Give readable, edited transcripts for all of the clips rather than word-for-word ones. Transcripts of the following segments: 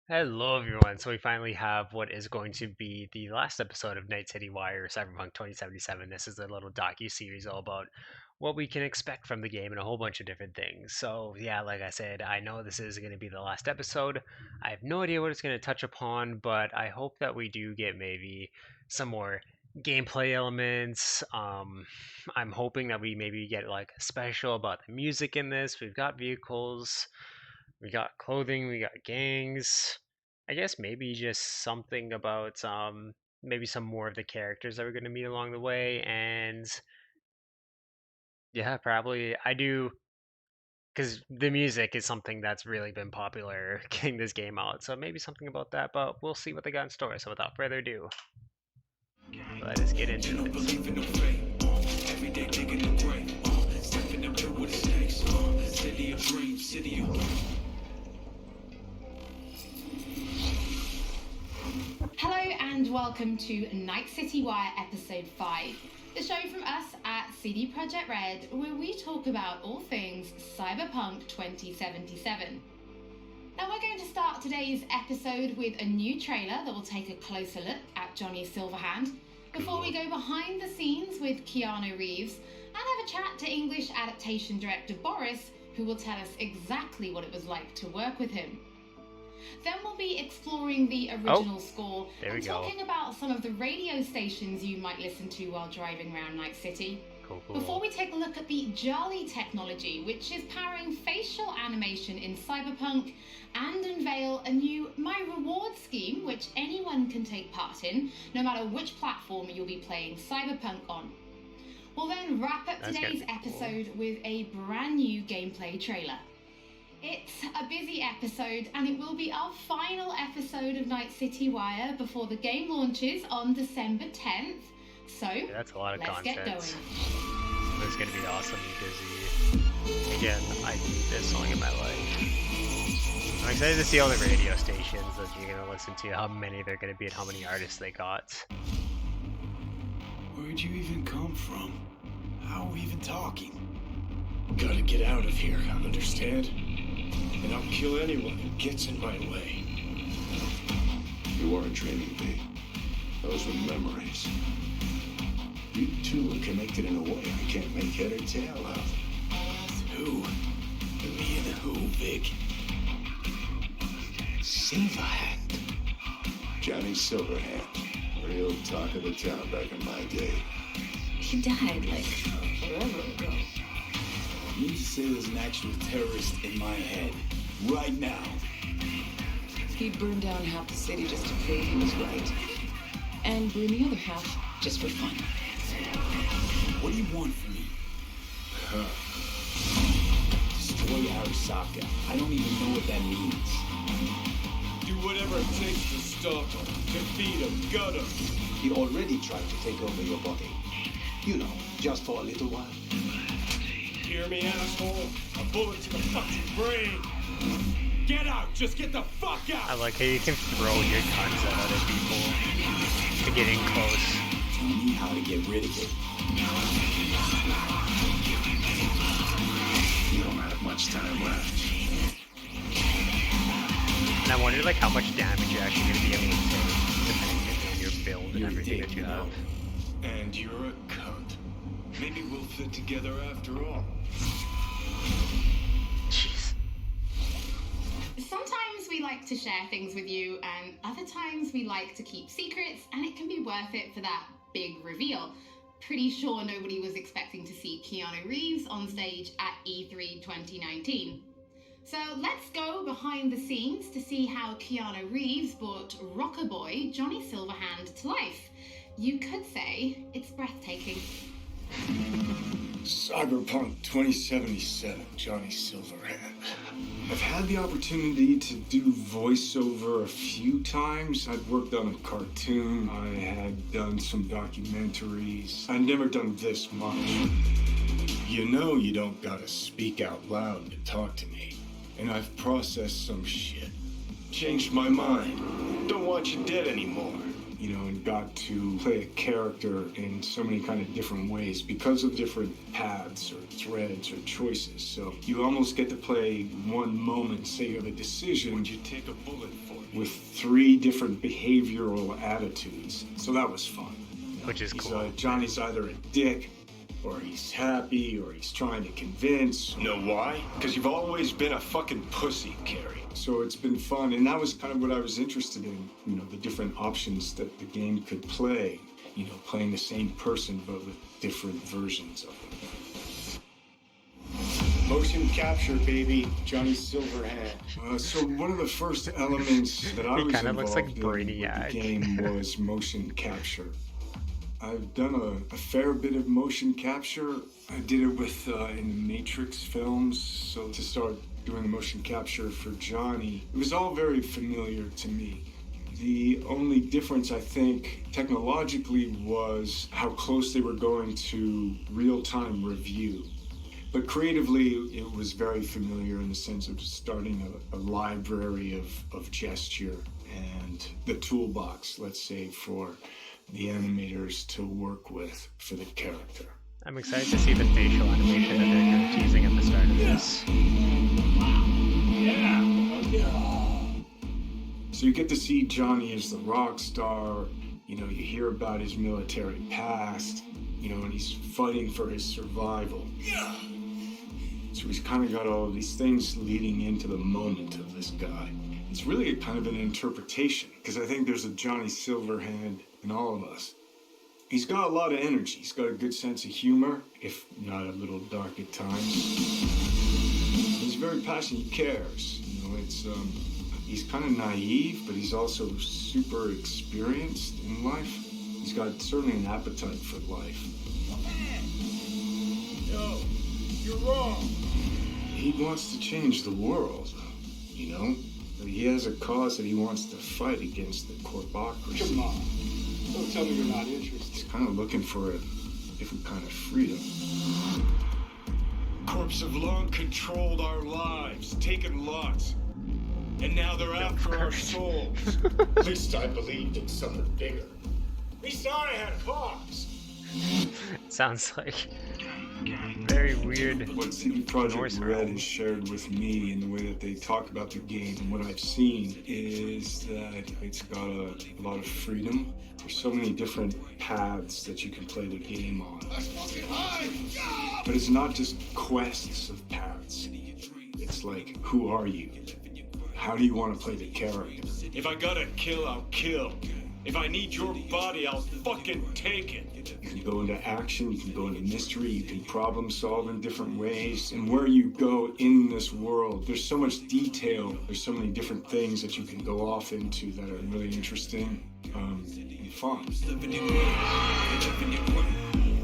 Hello, everyone. So we finally have what is going to be the last episode of Night City Wire Cyberpunk 2077. This is a little docu-series all about what we can expect from the game and a whole bunch of different things. So yeah, like I said, I know this is going to be the last episode. I have no idea what it's going to touch upon, but I hope that we do get maybe some more gameplay elements. I'm hoping that we maybe get like special about the music in this. We've got vehicles, we got clothing, we got gangs. I guess maybe just something about maybe some more of the characters that we're going to meet along the way, and yeah, probably I do because the music is something that's really been popular getting this game out. So maybe something about that, but we'll see what they got in store. So without further ado, let us get into it. Every day taking a break, stepping up with the snakes, city of dreams, city of Hello and welcome to Night City Wire Episode 5, the show from us at CD Projekt Red, where we talk about all things Cyberpunk 2077. Now we're going to start today's episode with a new trailer that will take a closer look at Johnny Silverhand, before we go behind the scenes with Keanu Reeves and have a chat to English adaptation director Boris, who will tell us exactly what it was like to work with him. Then we'll be exploring the original score and talking about some of the radio stations you might listen to while driving around Night City. Cool. Before we take a look at the Jolly technology, which is powering facial animation in Cyberpunk, and unveil a new My Reward scheme, which anyone can take part in, no matter which platform you'll be playing Cyberpunk on. We'll then wrap up today's episode with a brand new gameplay trailer. It's a busy episode, and it will be our final episode of Night City Wire before the game launches on December 10th. So, yeah, that's a lot of let's content. Get going. This is going to be awesomely busy. Again, I need this song in my life. I'm excited to see all the radio stations that you're going to listen to, how many they're going to be, and how many artists they got. Where'd you even come from? How are we even talking? Gotta get out of here, understand? And I'll kill anyone who gets in my way. You weren't dreaming, V. Those were memories. You two are connected in a way I can't make head or tail of. Who? Me and who, Vic? Silverhand. Johnny Silverhand. Real talk of the town back in my day. He died, like, forever ago. You need to say there's an actual terrorist in my head. Right now. He burned down half the city just to prove he was right. And burned the other half just for fun. What do you want from me? Destroy Arasaka. I don't even know what that means. Do whatever it takes to stop him. Defeat him. Gut him. He already tried to take over your body. You know, just for a little while. Hear me, asshole? A bullet to the fucking brain. Get out! Just get the fuck out! I like how you can throw your guns at other people to get in close. Tell me how to get rid of it. You don't have much time left. And I wonder like how much damage you're actually going to be able to take, depending on your build and everything that you have. And you're a cunt. Maybe we'll fit together after all. Jeez. Sometimes we like to share things with you, and other times we like to keep secrets, and it can be worth it for that big reveal. Pretty sure nobody was expecting to see Keanu Reeves on stage at E3 2019. So let's go behind the scenes to see how Keanu Reeves brought rocker boy Johnny Silverhand to life. You could say it's breathtaking. Cyberpunk 2077, Johnny Silverhand. I've had the opportunity to do voiceover a few times. I'd worked on a cartoon. I had done some documentaries. I'd never done this much. You know you don't gotta speak out loud to talk to me. And I've processed some shit. Changed my mind. Don't want you dead anymore. and got to play a character in so many kind of different ways because of different paths or threads or choices. So you almost get to play one moment, say you have a decision, would you take a bullet for it, with 3 different behavioral attitudes. So that was fun. Which is cool. Johnny's either a dick, or he's happy, or he's trying to convince. Know why? Because you've always been a fucking pussy, Carrie. So it's been fun, and that was kind of what I was interested in, the different options that the game could play, playing the same person but with different versions of them. Motion capture, baby. Johnny Silverhand. So one of the first elements that I was kinda looks like involved in with Brainiac. the game was motion capture. I've done a fair bit of motion capture. I did it with in the Matrix films, so to start doing the motion capture for Johnny, it was all very familiar to me. The only difference, I think, technologically was how close they were going to real-time review. But creatively, it was very familiar in the sense of starting a library of gesture and the toolbox, let's say, for the animators to work with for the character. I'm excited to see the facial animation that they're kind of teasing at the start of this. So you get to see Johnny as the rock star, you hear about his military past, and he's fighting for his survival. So he's kind of got all of these things leading into the moment of this guy. It's really a kind of an interpretation, because I think there's a Johnny Silverhand in all of us. He's got a lot of energy. He's got a good sense of humor, if not a little dark at times. He's very passionate. He cares. He's kind of naive, but he's also super experienced in life. He's got certainly an appetite for life. Yo, you're wrong. He wants to change the world, He has a cause that he wants to fight against the corpocracy. Come on. Don't tell me you're not He's interested. kind of looking for a different kind of freedom. Corps have long controlled our lives, taken lots. And now they're after our souls. At least I believed in something bigger. At least I had a cause. Sounds like very weird. What CD Projekt Norse Red realm. has shared with me in the way that they talk about the game and what I've seen is that it's got a lot of freedom. There's so many different paths that you can play the game on. But it's not just quests of paths. It's like, who are you? How do you want to play the character? If I gotta kill, I'll kill. If I need your body, I'll fucking take it. You can go into action, you can go into mystery, you can problem solve in different ways. And where you go in this world, there's so much detail, there's so many different things that you can go off into that are really interesting and fun.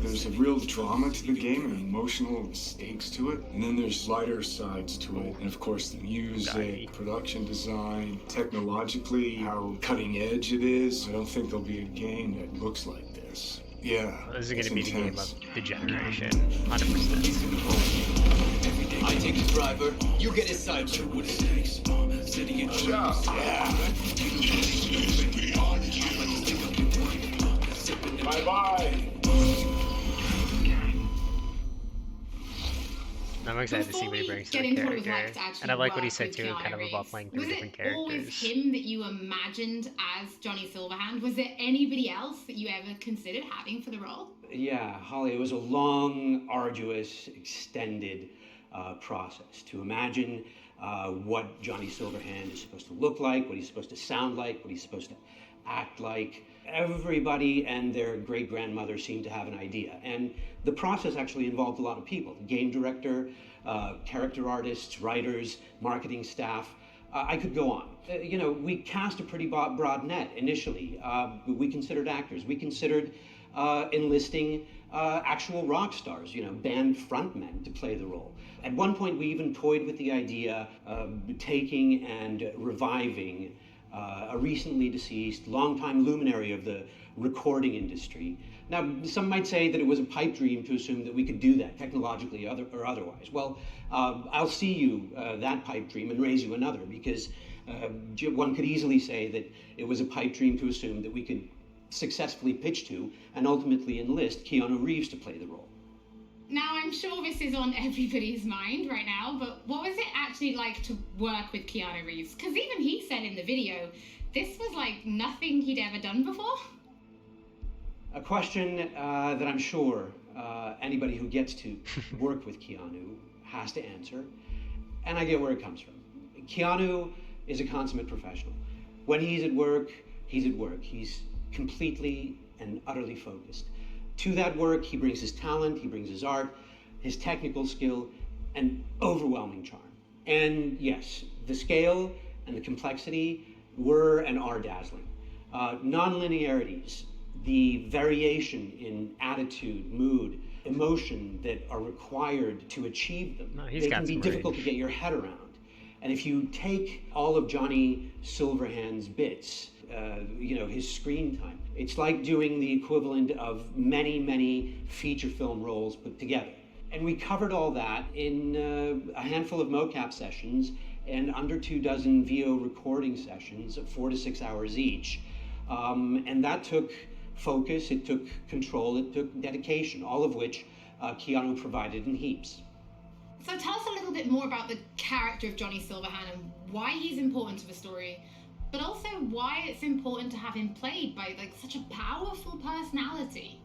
There's a real drama to the game and emotional stakes to it. And then there's lighter sides to it. And of course the music, production design, technologically, how cutting edge it is. I don't think there'll be a game that looks like this. Yeah. This is going to be the game of the generation. 100%. I take the driver, you get his side. Bye-bye. I'm excited to see what he Before we brings to get the into what it was character. like to actually And I like what he work said with too, kind of Keanu about Reeves, playing through was different it characters. always him that you imagined as Johnny Silverhand? Was there anybody else that you ever considered having for the role? Yeah, Holly, it was a long, arduous, extended process to imagine what Johnny Silverhand is supposed to look like, what he's supposed to sound like, what he's supposed to act like. Everybody and their great-grandmother seemed to have an idea. And the process actually involved a lot of people. The game director, character artists, writers, marketing staff. I could go on. We cast a pretty broad net initially. We considered actors. We considered enlisting actual rock stars, band frontmen to play the role. At one point, we even toyed with the idea of taking and reviving a recently deceased, longtime luminary of the recording industry. Now, some might say that it was a pipe dream to assume that we could do that technologically or otherwise. Well, I'll see you that pipe dream and raise you another, because one could easily say that it was a pipe dream to assume that we could successfully pitch to and ultimately enlist Keanu Reeves to play the role. Now, I'm sure this is on everybody's mind right now, but what was it actually like to work with Keanu Reeves? Because even he said in the video, this was like nothing he'd ever done before. A question that I'm sure anybody who gets to work with Keanu has to answer, and I get where it comes from. Keanu is a consummate professional. When he's at work, he's at work. He's completely and utterly focused. To that work, he brings his talent, he brings his art, his technical skill, and overwhelming charm. And yes, the scale and the complexity were and are dazzling. Non-linearities, the variation in attitude, mood, emotion that are required to achieve them, they can be difficult to get your head around. And if you take all of Johnny Silverhand's bits, his screen time, it's like doing the equivalent of many, many feature film roles put together. And we covered all that in a handful of mocap sessions and under 24 VO recording sessions of 4 to 6 hours each. And that took focus, it took control, it took dedication, all of which Keanu provided in heaps. So tell us a little bit more about the character of Johnny Silverhand and why he's important to the story, but also why it's important to have him played by such a powerful personality.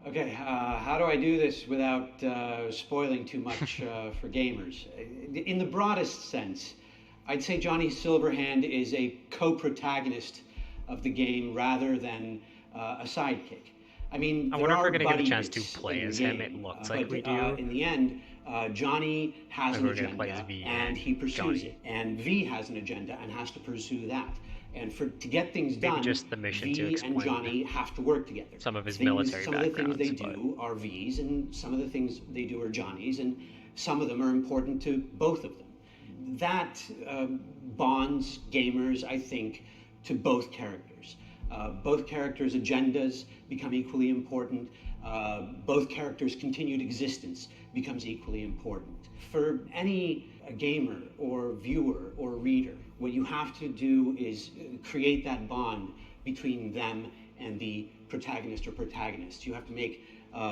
Okay, how do I do this without spoiling too much for gamers? In the broadest sense, I'd say Johnny Silverhand is a co-protagonist of the game rather than a sidekick. I mean, I wonder if we're going to get a chance to play as him. It looks like we do. In the end, Johnny has an agenda and he pursues it. And V has an agenda and has to pursue that. And to get things done, just the mission V and Johnny have to work together. Some of his military Some of the things they do are V's, and some of the things they do are Johnny's, and some of them are important to both of them. That bonds gamers, I think, to both characters. Both characters' agendas become equally important. Both characters' continued existence becomes equally important. For any gamer or viewer or reader, what you have to do is create that bond between them and the protagonist or protagonists. You have to make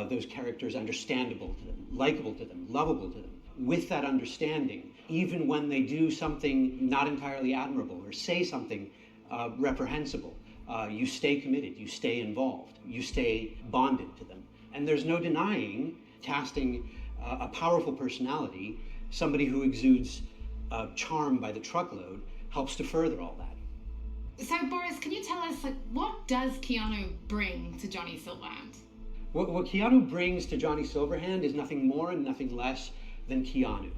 those characters understandable to them, likable to them, lovable to them. With that understanding, even when they do something not entirely admirable or say something reprehensible, you stay committed, you stay involved, you stay bonded to them. And there's no denying casting a powerful personality, somebody who exudes charm by the truckload, helps to further all that. So, Boris, can you tell us, what does Keanu bring to Johnny Silverhand? What Keanu brings to Johnny Silverhand is nothing more and nothing less than Keanu.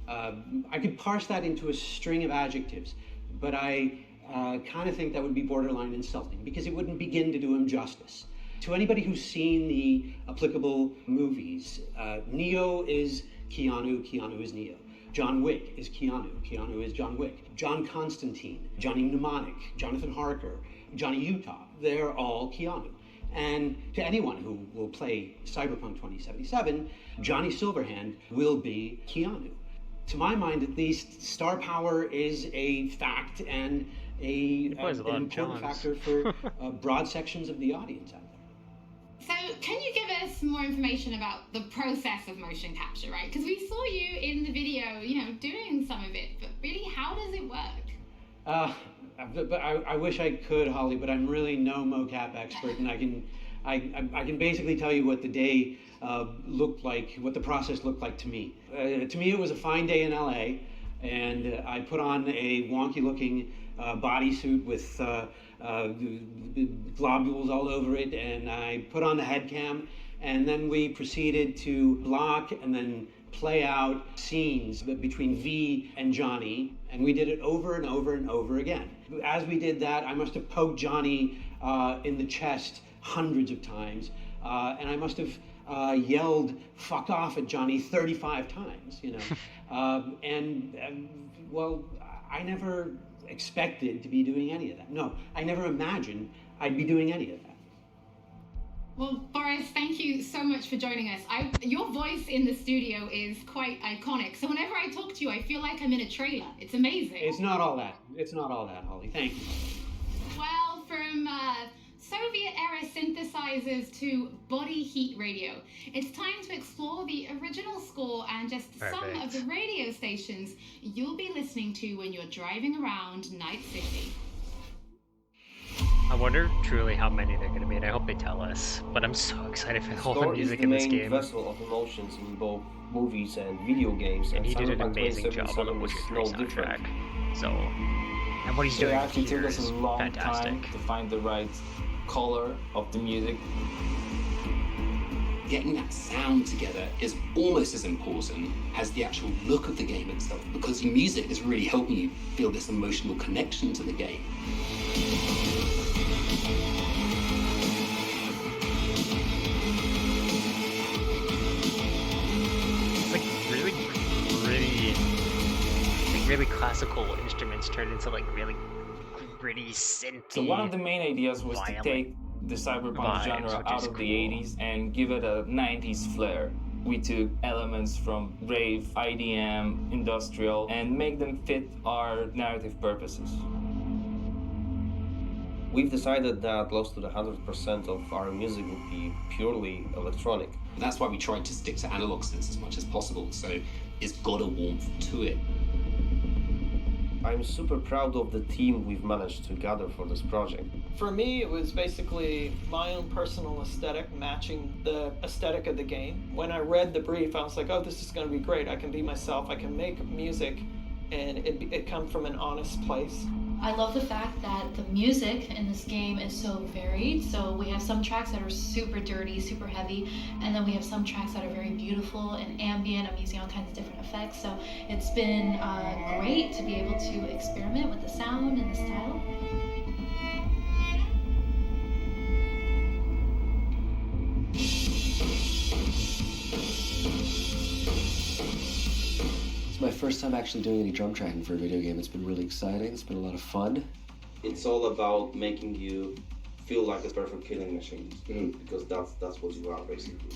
I could parse that into a string of adjectives, but I kind of think that would be borderline insulting because it wouldn't begin to do him justice. To anybody who's seen the applicable movies, Neo is Keanu, Keanu is Neo. John Wick is Keanu, Keanu is John Wick. John Constantine, Johnny Mnemonic, Jonathan Harker, Johnny Utah, they're all Keanu. And to anyone who will play Cyberpunk 2077, Johnny Silverhand will be Keanu. To my mind, at least, star power is a fact and an important factor for broad sections of the audience out there. So, can you give us more information about the process of motion capture, right? Because we saw you in the video, doing some of it, but really, how does it work? But I wish I could, Holly, but I'm really no mocap expert, and I can basically tell you what the day looked like, what the process looked like to me. To me, it was a fine day in LA, and I put on a wonky-looking bodysuit with globules all over it, and I put on the head cam, and then we proceeded to block and then play out scenes between V and Johnny, and we did it over and over and over again. As we did that, I must have poked Johnny in the chest hundreds of times, and I must have yelled "fuck off" at Johnny 35 times, well, I never expected to be doing any of that. No, I never imagined I'd be doing any of that. Well, Boris, thank you so much for joining us. Your voice in the studio is quite iconic, so whenever I talk to you, I feel like I'm in a trailer. It's amazing. It's not all that. It's not all that, Holly. Thank you. Well, from Soviet-era synthesizers to body heat radio. It's time to explore the original score and just some of the radio stations you'll be listening to when you're driving around Night City. I wonder truly how many they're going to be, and I hope they tell us. But I'm so excited for all the music in this game. Score is the main vessel of emotions in both movies and video games, and he did an Cyberpunk amazing job on the 2077 Witcher is 3 no soundtrack. different. So, and what he's doing It actually here took us is a long fantastic. time to find the right color of the music. Getting that sound together is almost as important as the actual look of the game itself, because the music is really helping you feel this emotional connection to the game. It's like really classical instruments turned into like really gritty synthy. So one of the main ideas was violent to take the cyberpunk vibes, genre which out is of the cool. 80s and give it a 90s flair. We took elements from rave, IDM, industrial, and make them fit our narrative purposes. We've decided that close to the 100% of our music would be purely electronic. That's why we tried to stick to analog synths as much as possible, so it's got a warmth to it. I'm super proud of the team we've managed to gather for this project. For me, it was basically my own personal aesthetic matching the aesthetic of the game. When I read the brief, I was like, oh, this is going to be great. I can be myself. I can make music, and it come from an honest place. I love the fact that the music in this game is so varied. So we have some tracks that are super dirty, super heavy, and then we have some tracks that are very beautiful and ambient. I'm using all kinds of different effects. So it's been great to be able to experiment with the sound and the style. It's my first time actually doing any drum tracking for a video game. It's been really exciting. It's been a lot of fun. It's all about making you feel like a perfect killing machine, because that's what you are basically.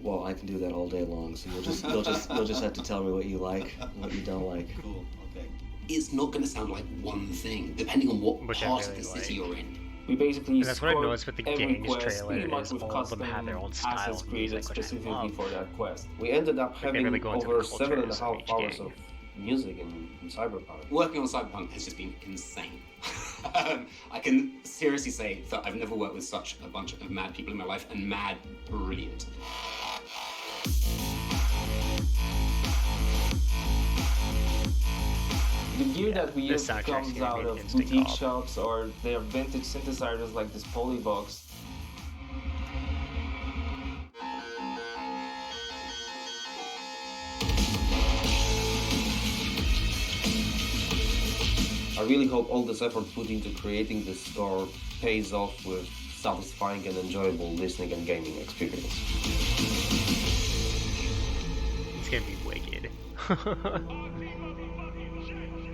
Well, I can do that all day long, so you'll just have to tell me what you like and what you don't like. Cool, okay. It's not going to sound like one thing, depending on what Which I part really of the city like. you're in. We basically And that's what I scored noticed with the every game's quest trailer pretty much is with all of them have their own custom style assets of created music, which I specifically love. for that quest. We ended up Like, they having really go into over the cultures 7.5 of each hours game. of music in Cyberpunk. Working on Cyberpunk has just been insane. I can seriously say that I've never worked with such a bunch of mad people in my life, and mad brilliant. The gear that we this use soundtrack's comes gonna out be an of instant boutique cop. shops, or they are vintage synthesizers like this Polyvox. I really hope all this effort put into creating this score pays off with satisfying and enjoyable listening and gaming experience. It's gonna be wicked.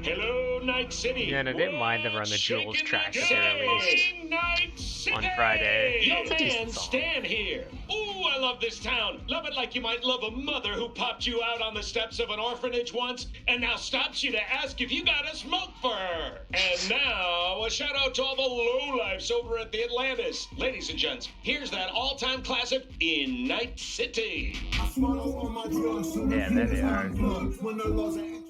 Hello, Night City. Yeah, and I didn't mind them on the Jules track that they released Night City. on Friday. Yo, It's a decent man, song. stand here. Ooh, I love this town. Love it like you might love a mother who popped you out on the steps of an orphanage once and now stops you to ask if you got a smoke for her. And now, a shout out to all the lowlifes over at the Atlantis. Ladies and gents, here's that all-time classic in Night City. Yeah, there they are.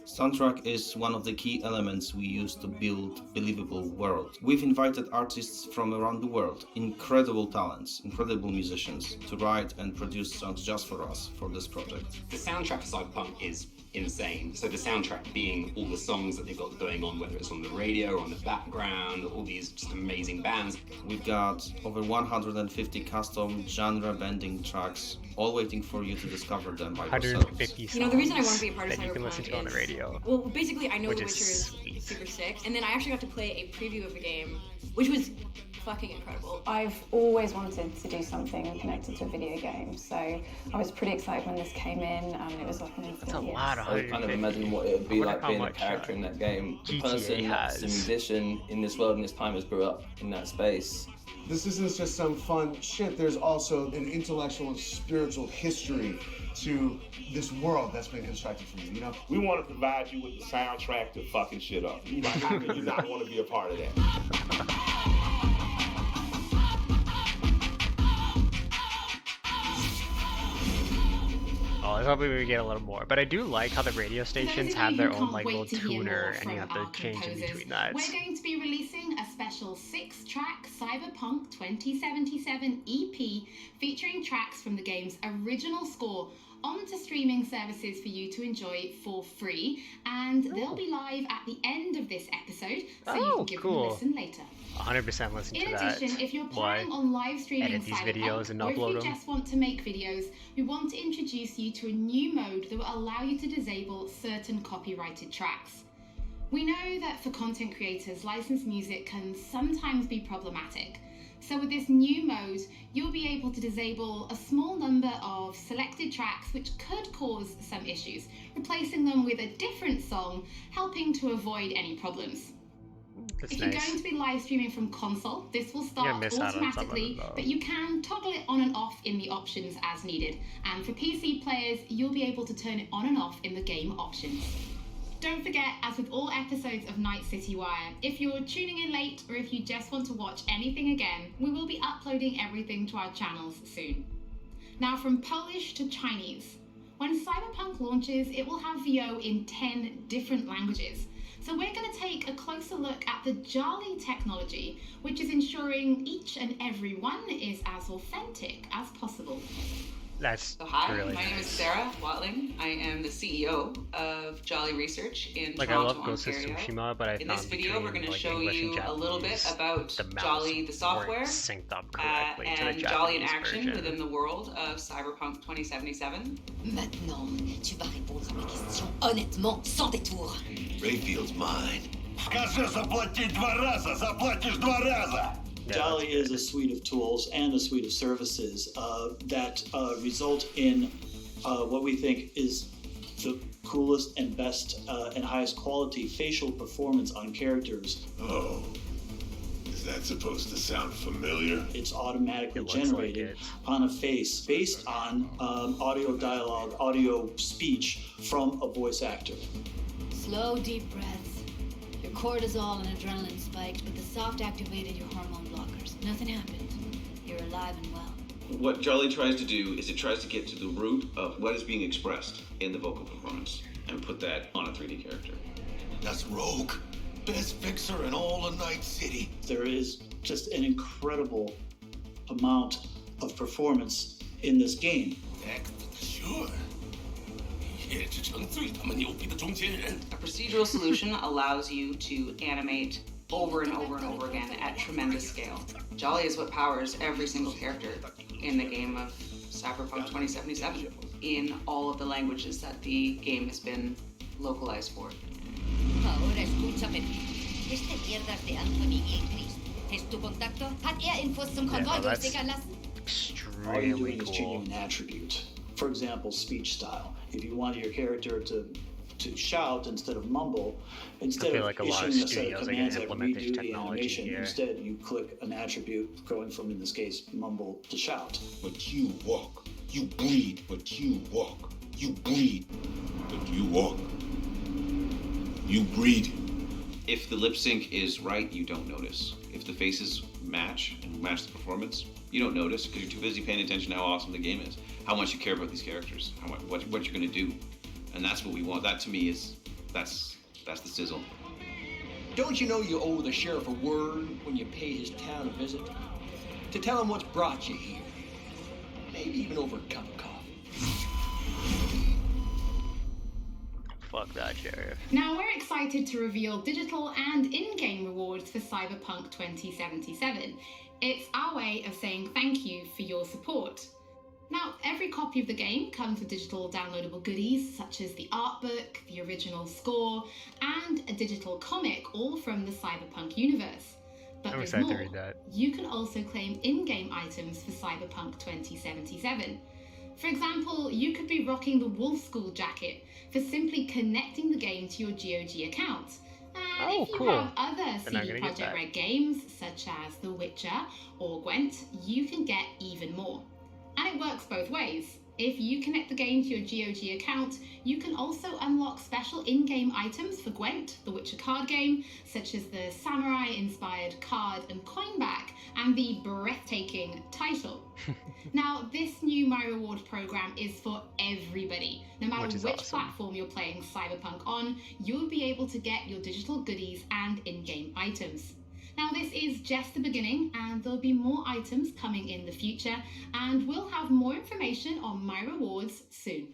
Soundtrack is one of the key elements we use to build believable world. We've invited artists from around the world, incredible talents, incredible musicians, to write and produce songs just for us for this project. The soundtrack for Cyberpunk is insane. So the soundtrack being all the songs that they've got going on, whether it's on the radio or on the background, all these just amazing bands. We've got over 150 custom genre-bending tracks, all waiting for you to discover them by yourselves. 150 songs You know, the reason I want to be a part of that you can Cyberpunk listen to on the is- radio. Well, basically, I know which The is Witcher is sweet. super sick, and then I actually got to play a preview of the game, which was fucking incredible. I've always wanted to do something connected to a video game, so I was pretty excited when this came in, and it was like an instant That's a yes. lot of I kind of imagine what it would be like being a character in that game. The GTA person that's has. a musician in this world, in this time, has grew up in that space. This isn't just some fun shit. There's also an intellectual and spiritual history to this world that's been constructed for you, you know? We want to provide you with the soundtrack to fucking shit up. Like, how can you not want to be a part of that? Oh, I was hoping we would get a little more, but I do like how the radio stations have their own like little tuner, and you have to change in between that. We're going to be releasing a special 6-track Cyberpunk 2077 EP featuring tracks from the game's original score onto streaming services for you to enjoy for free, and they'll be live at the end of this episode, so you can give them a listen later. 100% listen to that. In addition, if you're planning on live streaming edit these videos and or if upload you them. just want to make videos, we want to introduce you to a new mode that will allow you to disable certain copyrighted tracks. We know that for content creators, licensed music can sometimes be problematic. So with this new mode, you'll be able to disable a small number of selected tracks which could cause some issues, replacing them with a different song, helping to avoid any problems. That's if nice. you're going to be live streaming from console, this will start miss out on some of automatically, them, though. but you can toggle it on and off in the options as needed. And for PC players, you'll be able to turn it on and off in the game options. Don't forget, as with all episodes of Night City Wire, if you're tuning in late or if you just want to watch anything again, we will be uploading everything to our channels soon. Now, from Polish to Chinese. When Cyberpunk launches, it will have VO in 10 different languages. So we're going to take a closer look at the Jolly technology, which is ensuring each and every one is as authentic as possible. That's Hi, really my name is Sarah Watling. I am the CEO of Jolly Research in Like, I Toronto, love Ghost of Ontario. Tsushima, but I In this found video, we're between, going to like, show English and you a little bit Japanese, about the mouse Jolly, the software, weren't synced up correctly to the and Jolly in Japanese action version. within the world of Cyberpunk 2077. Maintenant, tu vas répondre à mes questions honnêtement, sans détour. Rayfield's mine. Скажи заплатить 2 раза, заплатишь 2 раза. Jolly is a suite of tools and a suite of services that result in what we think is the coolest and best and highest quality facial performance on characters. Oh, is that supposed to sound familiar? It's automatically generated on a face based on audio dialogue, audio speech from a voice actor. Slow, deep breaths. Your cortisol and adrenaline spiked, but the soft activated your hormone blockers. Nothing happened. You're alive and well. What Jolly tries to do is it tries to get to the root of what is being expressed in the vocal performance and put that on a 3D character. That's Rogue. Best fixer in all of Night City. There is just an incredible amount of performance in this game. Sure. A procedural solution allows you to animate over and over and over again at tremendous scale. Jolly is what powers every single character in the game of Cyberpunk 2077 in all of the languages that the game has been localized for. Ahora escúchame. Este mierdas de Anthony Gilchrist. ¿Es tu contacto? Hat Infos zum Konvoi durchsickern lassen? All you're doing is changing an attribute. For example, speech style. If you wanted your character to shout instead of mumble, instead feel of like a lot of issuing a set of studios are gonna commands that implement this redo the technology animation, here. instead you click an attribute going from, in this case, mumble to shout. But you walk. You bleed, but you walk. You bleed, but you walk. You breathe. If the lip sync is right, you don't notice. If the faces match and match the performance, you don't notice because you're too busy paying attention to how awesome the game is, how much you care about these characters, how much, what you're going to do. And that's what we want. That to me is, that's the sizzle. Don't you know you owe the sheriff a word when you pay his town a visit? To tell him what's brought you here. Maybe even over a cup of coffee. Fuck that, Sheriff. Now we're excited to reveal digital and in-game rewards for Cyberpunk 2077. It's our way of saying thank you for your support. Now, every copy of the game comes with digital downloadable goodies such as the art book, the original score, and a digital comic, all from the Cyberpunk universe. But I'm there's excited to more. read that. You can also claim in-game items for Cyberpunk 2077. For example, you could be rocking the Wolf School jacket for simply connecting the game to your GOG account. And Oh, if you cool. have other Then I'm CD gonna get Projekt that. Red games, such as The Witcher or Gwent, you can get even more. And it works both ways. If you connect the game to your GOG account, you can also unlock special in-game items for Gwent, the Witcher card game, such as the samurai-inspired card and coin back, and the breathtaking title. Now, this new My Reward program is for everybody. No matter which platform you're playing Cyberpunk on, you'll be able to get your digital goodies and in-game items. Now, this is just the beginning, and there'll be more items coming in the future, and we'll have more information on My Rewards soon.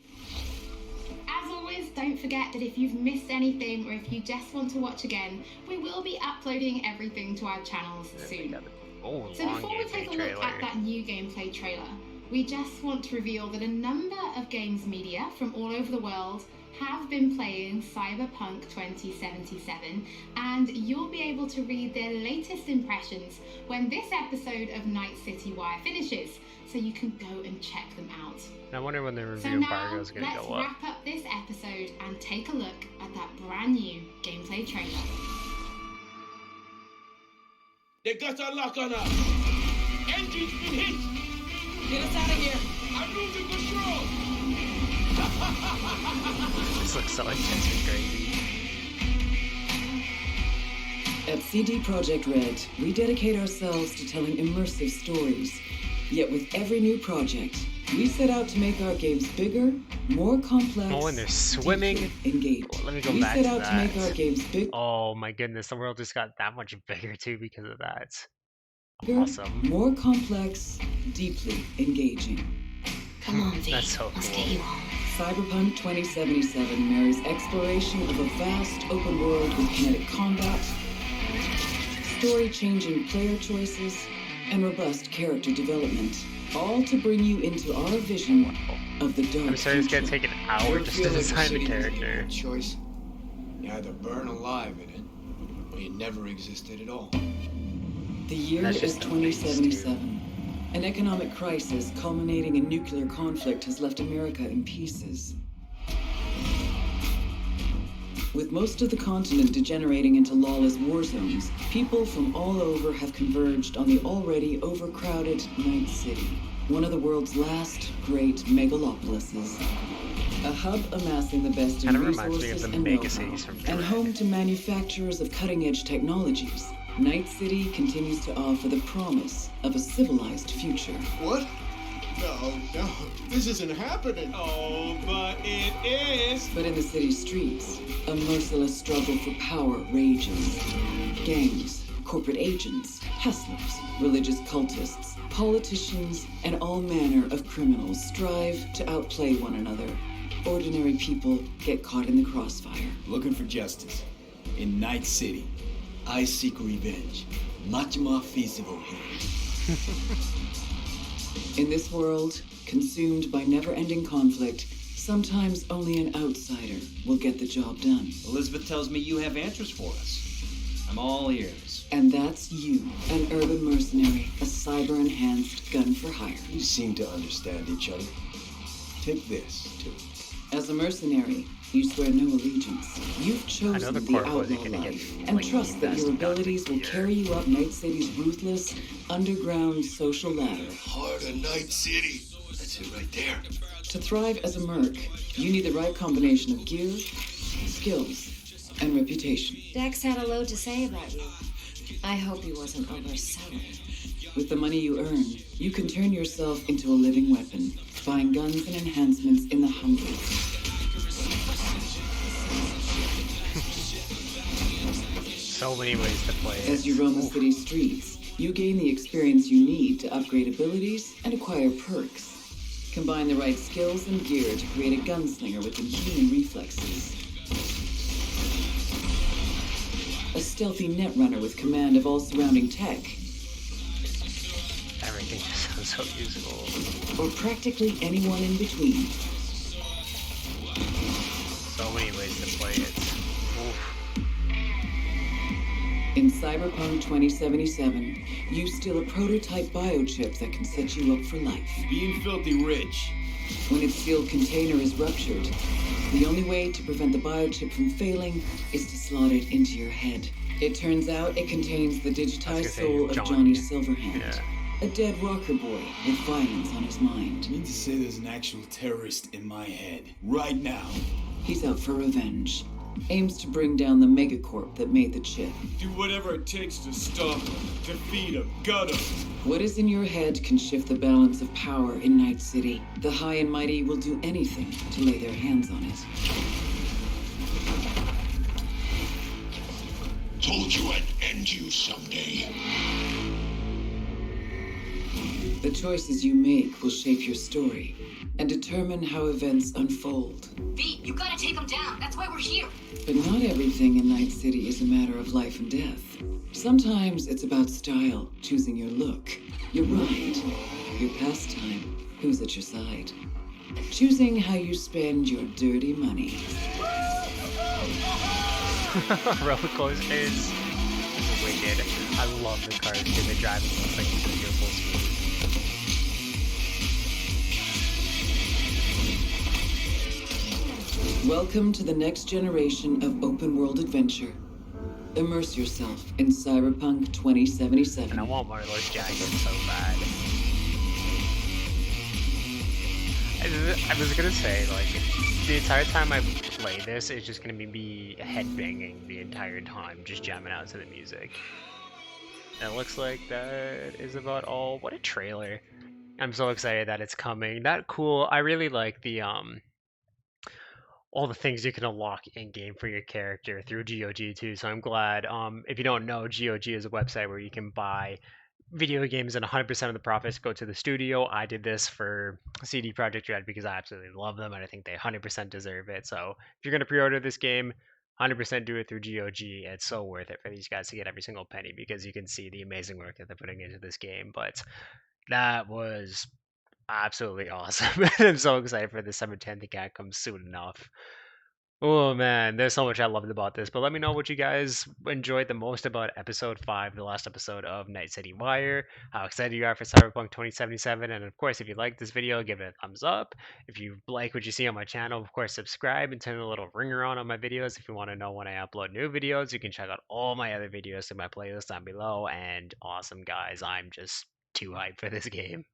As always, don't forget that if you've missed anything or if you just want to watch again, we will be uploading everything to our channels soon. So before we take a look at that new gameplay trailer, we just want to reveal that a number of games media from all over the world have been playing Cyberpunk 2077, and you'll be able to read their latest impressions when this episode of Night City Wire finishes, so you can go and check them out. I wonder when the review So now, embargo is going to let's go up. wrap up this episode and take a look at that brand new gameplay trailer. They got a lock on us. Engine's been hit. Get us out of here. I'm losing control. This looks so intense and crazy. At CD Projekt Red, we dedicate ourselves to telling immersive stories. Yet with every new project, we set out to make our games bigger, more complex, Oh, and they're swimming. engaged. Oh, let me go We back set to out that. to make our games bigger, Oh my goodness, the world just got that much bigger too because of that. Awesome. more complex, deeply engaging. Come on, V. That's so Let's cool. get you home. Cyberpunk 2077 marries exploration of a vast open world with kinetic combat, story-changing player choices, and robust character development, all to bring you into our vision of the dark I'm sorry, it's gonna future. take an hour just to design the character. Choice. You either burn alive in it, or you never existed at all. The year That's is just the face, 2077. An economic crisis culminating in nuclear conflict has left America in pieces. With most of the continent degenerating into lawless war zones, people from all over have converged on the already overcrowded Night City, one of the world's last great megalopolises. A hub amassing the best in Kinda reminds me of resources the and mega know-how, cities from and Dread. home to manufacturers of cutting-edge technologies. Night City continues to offer the promise of a civilized future. What? No, this isn't happening. Oh, but it is. But in the city's streets, a merciless struggle for power rages. Gangs, corporate agents, hustlers, religious cultists, politicians, and all manner of criminals strive to outplay one another. Ordinary people get caught in the crossfire. Looking for justice. In Night City, I seek revenge. Much more feasible here. In this world, consumed by never-ending conflict, sometimes only an outsider will get the job done. Elizabeth tells me you have answers for us. I'm all ears. And that's you, an urban mercenary, a cyber-enhanced gun for hire. You seem to understand each other. Take this, too. As a mercenary, you swear no allegiance. You've chosen the outlaw life and trust that your abilities will carry you up Night City's ruthless, underground social ladder. Heart of Night City. That's it right there. To thrive as a merc, you need the right combination of gear, skills, and reputation. Dex had a load to say about you. I hope he wasn't overselling. With the money you earn, you can turn yourself into a living weapon, buying guns and enhancements in the hundreds. So many ways to play it. As you roam the city's streets, you gain the experience you need to upgrade abilities and acquire perks. Combine the right skills and gear to create a gunslinger with inhuman reflexes. A stealthy netrunner with command of all surrounding tech. Everything just sounds so useful. Or practically anyone in between. So many ways to play it. Oof. In Cyberpunk 2077, you steal a prototype biochip that can set you up for life. Being filthy rich. When its sealed container is ruptured, The only way to prevent the biochip from failing is to slot it into your head. It turns out it contains the digitized soul of Johnny Silverhand, a dead rocker boy with violence on his mind. You mean to say there's an actual terrorist in my head right now? He's out for revenge. Aims to bring down the megacorp that made the chip. Do whatever it takes to stop him, defeat him, gut him. What is in your head can shift the balance of power in Night City. The high and mighty will do anything to lay their hands on it. Told you I'd end you someday. The choices you make will shape your story and determine how events unfold. V, you gotta take him down. That's why we're here. But not everything in Night City is a matter of life and death. Sometimes it's about style, choosing your look, your ride, your pastime, who's at your side. Choosing how you spend your dirty money. Roller coasters. This is wicked. I love the cars because the driving looks like it's gonna go full speed. Welcome to the next generation of open-world adventure. Immerse yourself in Cyberpunk 2077. And I want one of those jackets so bad. I was gonna say, like, the entire time I play this, it's just gonna be me headbanging the entire time, just jamming out to the music. And it looks like that is about all. What a trailer. I'm so excited that it's coming. That cool. I really like the all the things you can unlock in game for your character through GOG too. So I'm glad. If you don't know, GOG is a website where you can buy video games and 100% of the profits go to the studio. I did this for CD Projekt Red because I absolutely love them and I think they 100% deserve it. So if you're gonna pre-order this game, 100% do it through GOG. It's so worth it for these guys to get every single penny because you can see the amazing work that they're putting into this game. But that was absolutely awesome. I'm so excited for the December 10th. It can't come soon enough. Oh man, there's so much I loved about this. But let me know what you guys enjoyed the most about episode 5, the last episode of Night City Wire. How excited you are for Cyberpunk 2077. And of course, if you like this video, give it a thumbs up. If you like what you see on my channel, of course, subscribe and turn the little ringer on my videos. If you want to know when I upload new videos, you can check out all my other videos in my playlist down below. And awesome, guys, I'm just too hyped for this game.